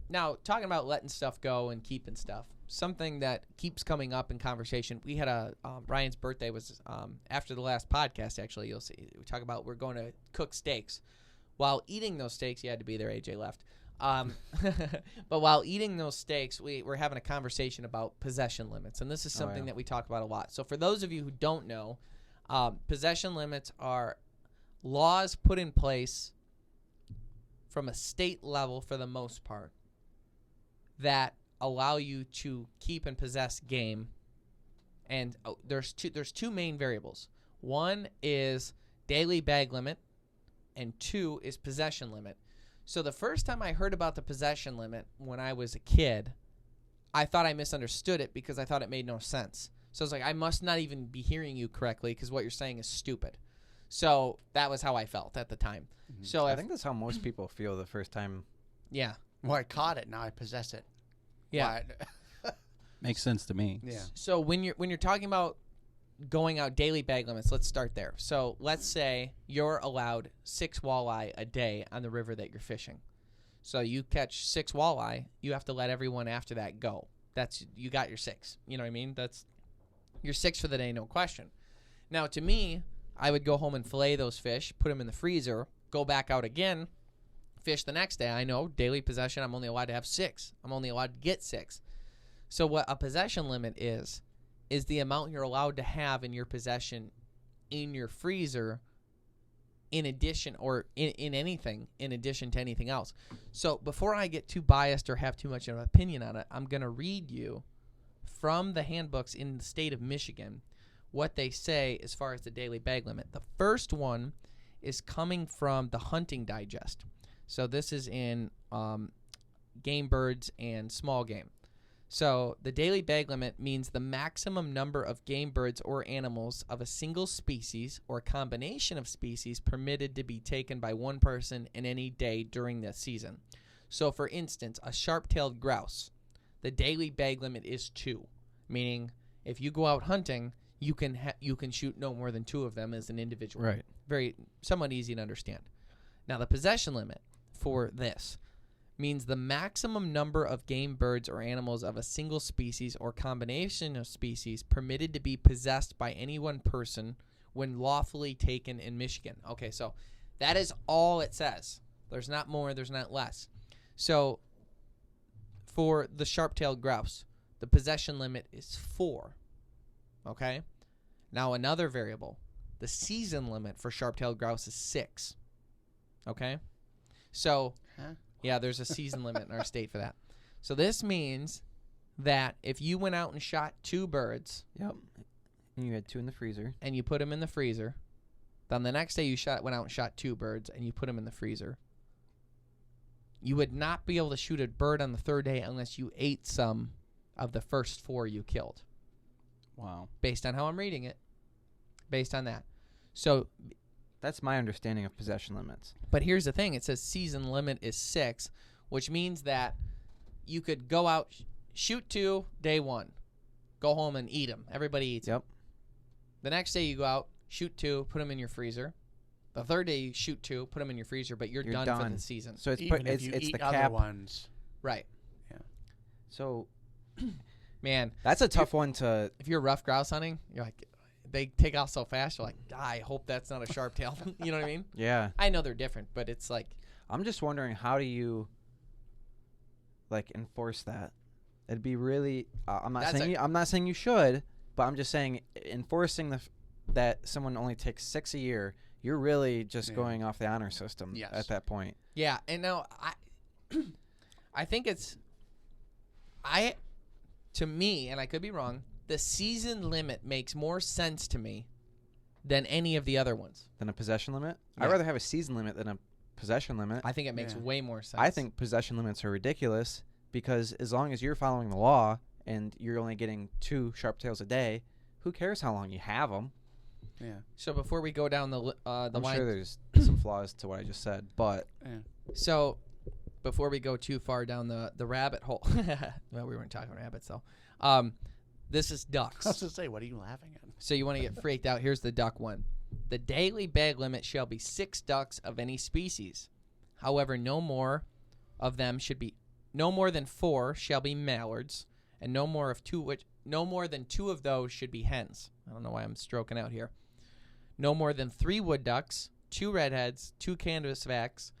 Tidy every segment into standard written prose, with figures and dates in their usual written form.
Now, talking about letting stuff go and keeping stuff, something that keeps coming up in conversation. We had Ryan's birthday was after the last podcast, actually. You'll see. We talk about we're going to cook steaks. While eating those steaks, you had to be there, AJ left. But while eating those steaks, we're having a conversation about possession limits. And this is something that we talk about a lot. So for those of you who don't know, possession limits are laws put in place from a state level for the most part that allow you to keep and possess game. And there's two main variables. One is daily bag limit, and two is possession limit. So the first time I heard about the possession limit when I was a kid, I thought I misunderstood it because I thought it made no sense. So I was like, I must not even be hearing you correctly because what you're saying is stupid. So that was how I felt at the time. Mm-hmm. So I think that's how most people feel the first time. Yeah. Well, I caught it. Now I possess it. Yeah. Makes sense to me. Yeah. So when you're talking about going out daily bag limits, let's start there. So let's say you're allowed 6 walleye a day on the river that you're fishing. So you catch 6 walleye, you have to let everyone after that go. You got your 6. You know what I mean? That's your 6 for the day, no question. Now, to me, I would go home and fillet those fish, put them in the freezer, go back out again, fish the next day. I know daily possession, I'm only allowed to have 6. I'm only allowed to get 6. So what a possession limit is the amount you're allowed to have in your possession in your freezer in addition or in anything in addition to anything else. So before I get too biased or have too much of an opinion on it, I'm going to read you from the handbooks in the state of Michigan what they say as far as the daily bag limit. The first one is coming from the Hunting Digest. So this is in game birds and small game. So the daily bag limit means the maximum number of game birds or animals of a single species or combination of species permitted to be taken by one person in any day during the season. So for instance, a sharp-tailed grouse, the daily bag limit is 2, meaning if you go out hunting, you can shoot no more than 2 of them as an individual. Right. Somewhat easy to understand. Now the possession limit for this means the maximum number of game birds or animals of a single species or combination of species permitted to be possessed by any one person when lawfully taken in Michigan. Okay, so that is all it says. There's not more, there's not less. So for the sharp-tailed grouse, the possession limit is 4. Okay? Now another variable, the season limit for sharp-tailed grouse is 6. Okay? So yeah, there's a season limit in our state for that. So this means that if you went out and shot 2 birds. Yep. And you had 2 in the freezer. And you put them in the freezer. Then the next day you went out and shot 2 birds and you put them in the freezer. You would not be able to shoot a bird on the 3rd day unless you ate some of the first 4 you killed. Wow. Based on how I'm reading it. Based on that. So that's my understanding of possession limits. But here's the thing. It says season limit is 6, which means that you could go out, shoot 2, day 1, go home and eat them. Everybody eats them. The next day you go out, shoot 2, put them in your freezer. The 3rd day you shoot 2, put them in your freezer, but you're done for the season. So it's if you the other cap. Ones. Right. Yeah. So, man, that's a tough one to. If you're rough grouse hunting, you're like, they take off so fast. You're like, I hope that's not a sharp tail. You know what I mean? Yeah. I know they're different, but it's like. I'm just wondering, how do you, enforce that? It'd be really. I'm not saying you should, but I'm just saying enforcing that someone only takes 6 a year. You're really just going off the honor system at that point. Yeah, and now I think it's to me, and I could be wrong, the season limit makes more sense to me than any of the other ones. Than a possession limit? Yeah. I'd rather have a season limit than a possession limit. I think it makes way more sense. I think possession limits are ridiculous because as long as you're following the law and you're only getting 2 sharp tails a day, who cares how long you have them? Yeah. So before we go down the I'm line, sure there's some flaws to what I just said, but so before we go too far down the rabbit hole, well, we weren't talking rabbits though. This is ducks. I was going to say, what are you laughing at? So you want to get freaked out? Here's the duck one. The daily bag limit shall be 6 ducks of any species. However, no more of them should be no more than 4 shall be mallards, and no more than 2 of those should be hens. I don't know why I'm stroking out here. No more than 3 wood ducks, 2 redheads, 2 canvasbacks,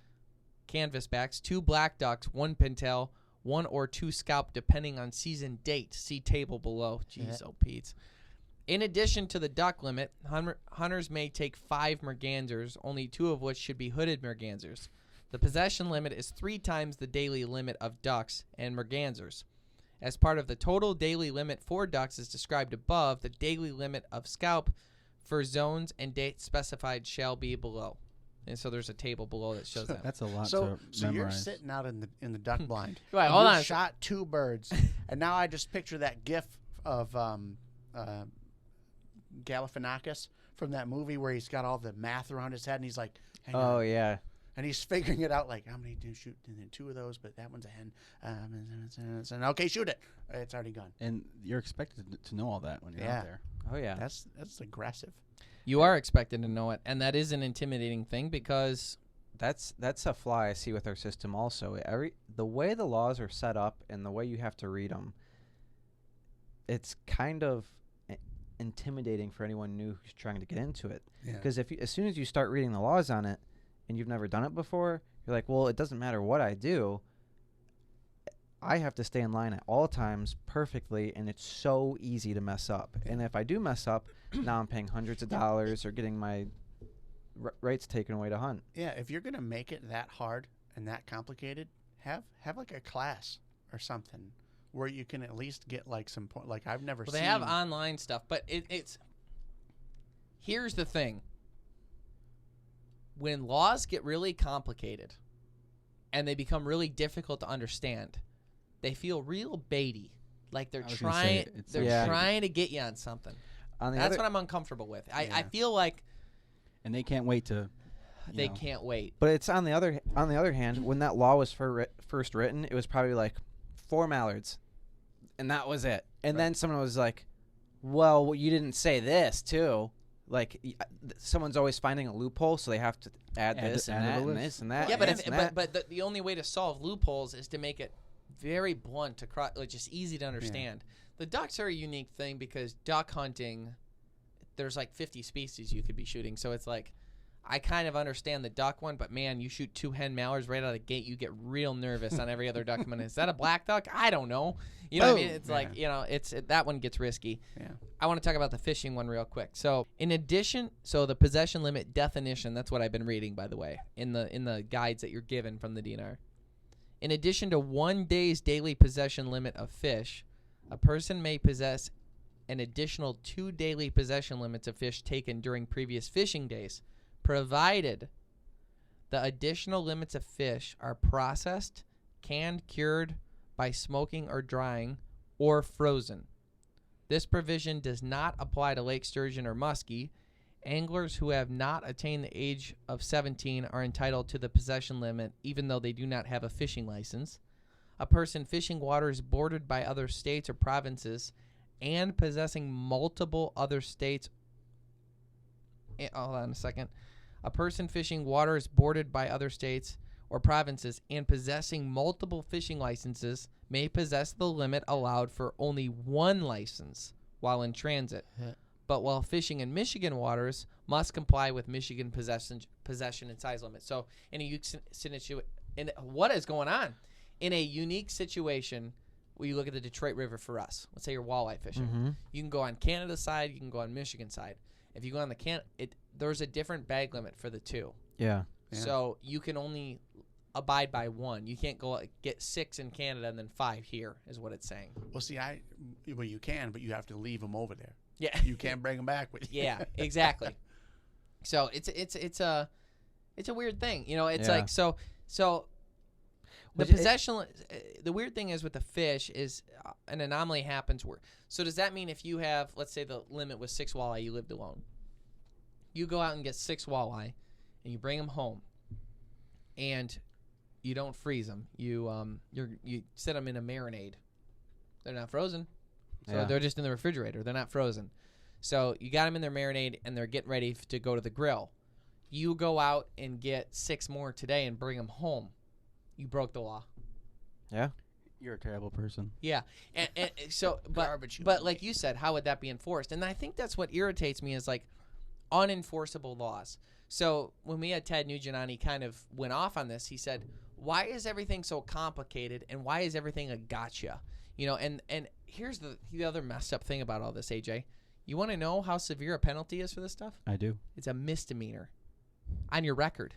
2 black ducks, 1 pintail, 1 or 2 scalp, depending on season date. See table below. Jeez, oh Pete's. In addition to the duck limit, hunters may take 5 mergansers, only 2 of which should be hooded mergansers. The possession limit is 3 times the daily limit of ducks and mergansers. As part of the total daily limit for ducks as described above, the daily limit of scalp for zones and dates specified shall be below. And so there's a table below that shows that. That's a lot So to memorize. you're sitting out in the duck blind. Right, and hold you on. Shot 2 birds, and now I just picture that GIF of Galifianakis from that movie where he's got all the math around his head, and he's like, hang Oh on. yeah. And he's figuring it out, like, how many do you shoot? And then 2 of those, but that one's a hen. And okay, shoot it. It's already gone. And you're expected to know all that when you're Yeah. out there. Oh yeah. That's aggressive. You are expected to know it, and that is an intimidating thing because That's a flaw I see with our system also. The way the laws are set up and the way you have to read them, it's kind of intimidating for anyone new who's trying to get into it. Yeah. Because as soon as you start reading the laws on it and you've never done it before, you're like, well, it doesn't matter what I do. I have to stay in line at all times perfectly, and it's so easy to mess up. And if I do mess up, now I'm paying hundreds of dollars or getting my rights taken away to hunt. Yeah, if you're going to make it that hard and that complicated, have like a class or something where you can at least get like some point. Like I've never well, seen. they have online stuff, but it's here's the thing. When laws get really complicated and they become really difficult to understand, they feel real baity, like they're trying to get you on something. That's what I'm uncomfortable with. I feel like and they can't wait to they can't wait. But it's on the other hand, when that law was first written, it was probably like 4 mallards, and that was it. And then someone was like, "Well, you didn't say this too." Like someone's always finding a loophole, so they have to add this and that and this and that. Yeah, but the only way to solve loopholes is to make it very blunt, just easy to understand. Yeah. The ducks are a unique thing because duck hunting, there's like 50 species you could be shooting, so it's like I kind of understand the duck one, but man, you shoot 2 hen mallards right out of the gate, you get real nervous on every other duck. I mean, is that a black duck? I don't know. You know what I mean? It's like, that one gets risky. Yeah. I want to talk about the fishing one real quick. So in addition, the possession limit definition, that's what I've been reading, by the way, in the guides that you're given from the DNR. In addition to 1 day's daily possession limit of fish, a person may possess an additional 2 daily possession limits of fish taken during previous fishing days, provided the additional limits of fish are processed, canned, cured by smoking or drying, or frozen. This provision does not apply to lake sturgeon or muskie. Anglers who have not attained the age of 17 are entitled to the possession limit even though they do not have a fishing license. A person fishing waters bordered by other states or provinces and possessing multiple other states. Hold on a second. A person fishing waters bordered by other states or provinces and possessing multiple fishing licenses may possess the limit allowed for only 1 license while in transit. Yeah. But while fishing in Michigan waters, must comply with Michigan possession and size limits. So in a what is going on? In a unique situation, where you look at the Detroit River for us, let's say you're walleye fishing. Mm-hmm. You can go on Canada side, you can go on Michigan side. If you go on the there's a different bag limit for the 2. Yeah. So you can only abide by 1. You can't go get 6 in Canada and then 5 here, is what it's saying. Well, see, you can, but you have to leave them over there. Yeah. You can't bring them back with you. Yeah, exactly. So it's a weird thing, It's like so the possession. The weird thing is with the fish is an anomaly happens where. So does that mean if you have, let's say the limit was 6 walleye, you lived alone, you go out and get 6 walleye, and you bring them home, and you don't freeze them. You set them in a marinade. They're not frozen. So they're just in the refrigerator. They're not frozen. So you got them in their marinade, and they're getting ready to go to the grill. You go out and get 6 more today and bring them home. You broke the law. Yeah. You're a terrible person. Yeah, and so, but like you said, how would that be enforced? And I think that's what irritates me is like unenforceable laws. So when we had Ted Nugent on, he kind of went off on this. He said, "Why is everything so complicated, and why is everything a gotcha?" You know, and here's the other messed up thing about all this, AJ. You want to know how severe a penalty is for this stuff? I do. It's a misdemeanor on your record.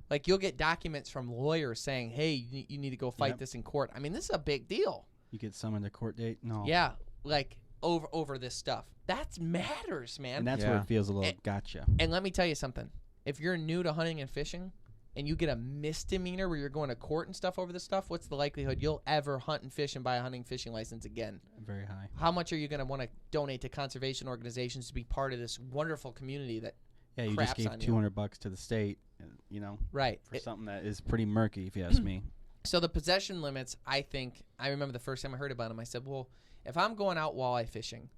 Like, you'll get documents from lawyers saying, hey, you need to go fight this in court. I mean, this is a big deal. You get summoned to court date? No. Yeah, like, over this stuff. That matters, man. And that's where it feels a little gotcha. And let me tell you something. If you're new to hunting and fishing and you get a misdemeanor where you're going to court and stuff over this stuff, what's the likelihood you'll ever hunt and fish and buy a hunting fishing license again? Very high. How much are you going to want to donate to conservation organizations to be part of this wonderful community that Yeah, you just gave $200 to the state, you know, right, for something that is pretty murky, if you ask me. So the possession limits, I remember the first time I heard about them, I said, well, if I'm going out walleye fishing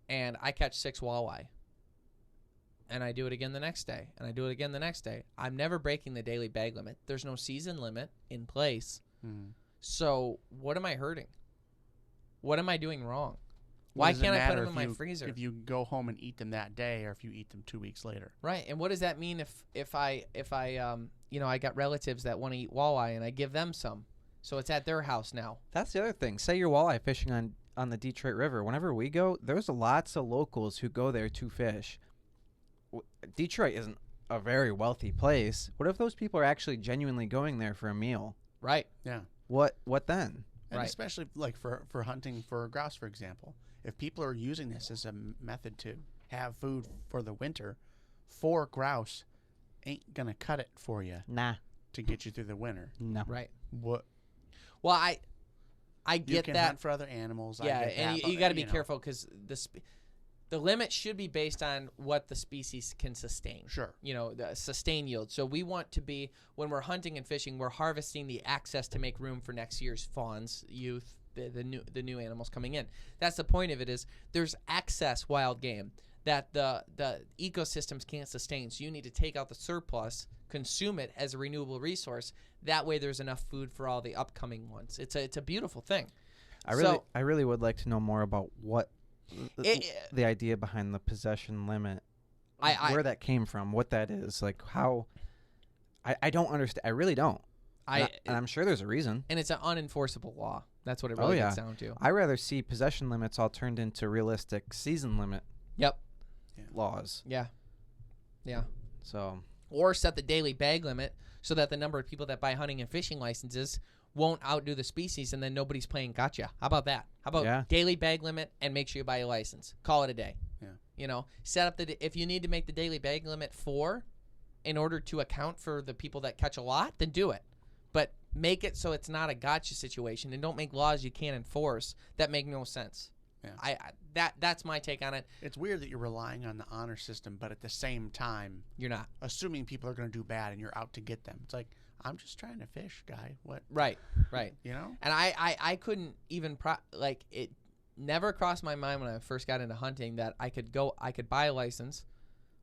and I catch 6 walleye and I do it again the next day and I do it again the next day, I'm never breaking the daily bag limit. There's no season limit in place. So what am I hurting? What am I doing wrong? Why can't I put them in my freezer? If you go home and eat them that day, or if you eat them 2 weeks later, right? And what does that mean if I you know, I got relatives that want to eat walleye and I give them some, so it's at their house now. That's the other thing. Say you're walleye fishing on the Detroit River. Whenever we go, there's lots of locals who go there to fish. Detroit isn't a very wealthy place. What if those people are actually genuinely going there for a meal? Right. Yeah. What then? And right. Especially like for hunting for grouse, for example. If people are using this as a method to have food for the winter, 4 grouse ain't going to cut it for you. Nah. To get you through the winter. No. Right. What? Well, I get you can that. Hunt for other animals. Yeah, I get and that, you got to be careful because the limit should be based on what the species can sustain. Sure. You know, the sustain yield. So we want to be, when we're hunting and fishing, we're harvesting the access to make room for next year's fawns, youth, the new animals coming in. That's the point of it, is there's excess wild game that the ecosystems can't sustain. So you need to take out the surplus, consume it as a renewable resource. That way there's enough food for all the upcoming ones. It's a beautiful thing. I really would like to know more about what the idea behind the possession limit, where that came from, what that is, like how. I don't understand. I really don't. And I'm sure there's a reason. And it's an unenforceable law. That's what it really gets down to. I rather see possession limits all turned into realistic season limit. Yep. Laws. Yeah. Yeah. So. Or set the daily bag limit so that the number of people that buy hunting and fishing licenses won't outdo the species, and then nobody's playing gotcha. How about that? How about daily bag limit and make sure you buy a license? Call it a day. Yeah. You know, set up if you need to make the daily bag limit 4 in order to account for the people that catch a lot, then do it. But make it so it's not a gotcha situation, and don't make laws you can't enforce that make no sense. Yeah. That's my take on it. It's weird that you're relying on the honor system, but at the same time, you're not assuming people are going to do bad and you're out to get them. It's like, I'm just trying to fish, guy. What? Right. You know? And I couldn't even it never crossed my mind when I first got into hunting that I could buy a license.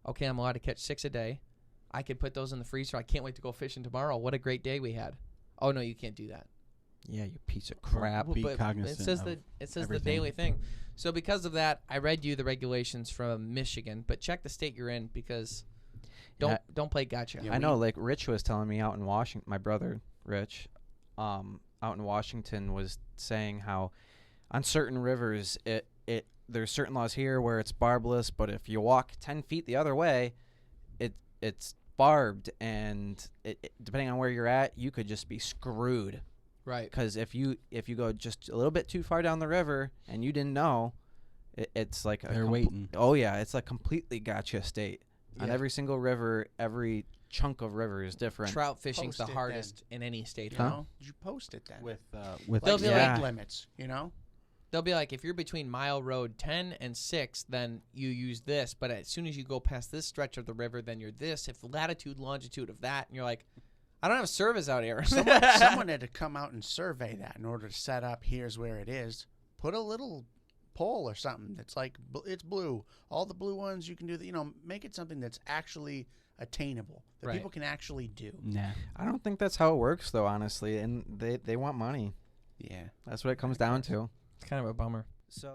Okay, I'm allowed to catch 6 a day. I could put those in the freezer. I can't wait to go fishing tomorrow. What a great day we had. Oh no, you can't do that. Yeah, you piece of crap. Be cognizant. It says the daily thing. So because of that, I read you the regulations from Michigan, but check the state you're in, because don't play gotcha. Yeah, I know, like Rich was telling me out in Washington, my brother Rich, out in Washington, was saying how on certain rivers there's certain laws here where it's barbless, but if you walk 10 feet the other way, it's barbed, and depending on where you're at, you could just be screwed. Right. Because if you go just a little bit too far down the river and you didn't know, it's like they're waiting. Oh yeah, it's like completely gotcha state. On every single river, every chunk of river is different. Trout fishing's the hardest in any state. You know? You post it then with they'll be like limits. You know, they'll be like, if you're between mile road 10 and 6, then you use this. But as soon as you go past this stretch of the river, then you're this. If latitude, longitude of that, and you're like, I don't have service out here. Someone had to come out and survey that in order to set up, here's where it is. Put a little pole or something that's like, it's blue. All the blue ones you can do, make it something that's actually attainable, that people can actually do. Nah. I don't think that's how it works, though, honestly. And they want money. Yeah. That's what it comes down to. It's kind of a bummer. So.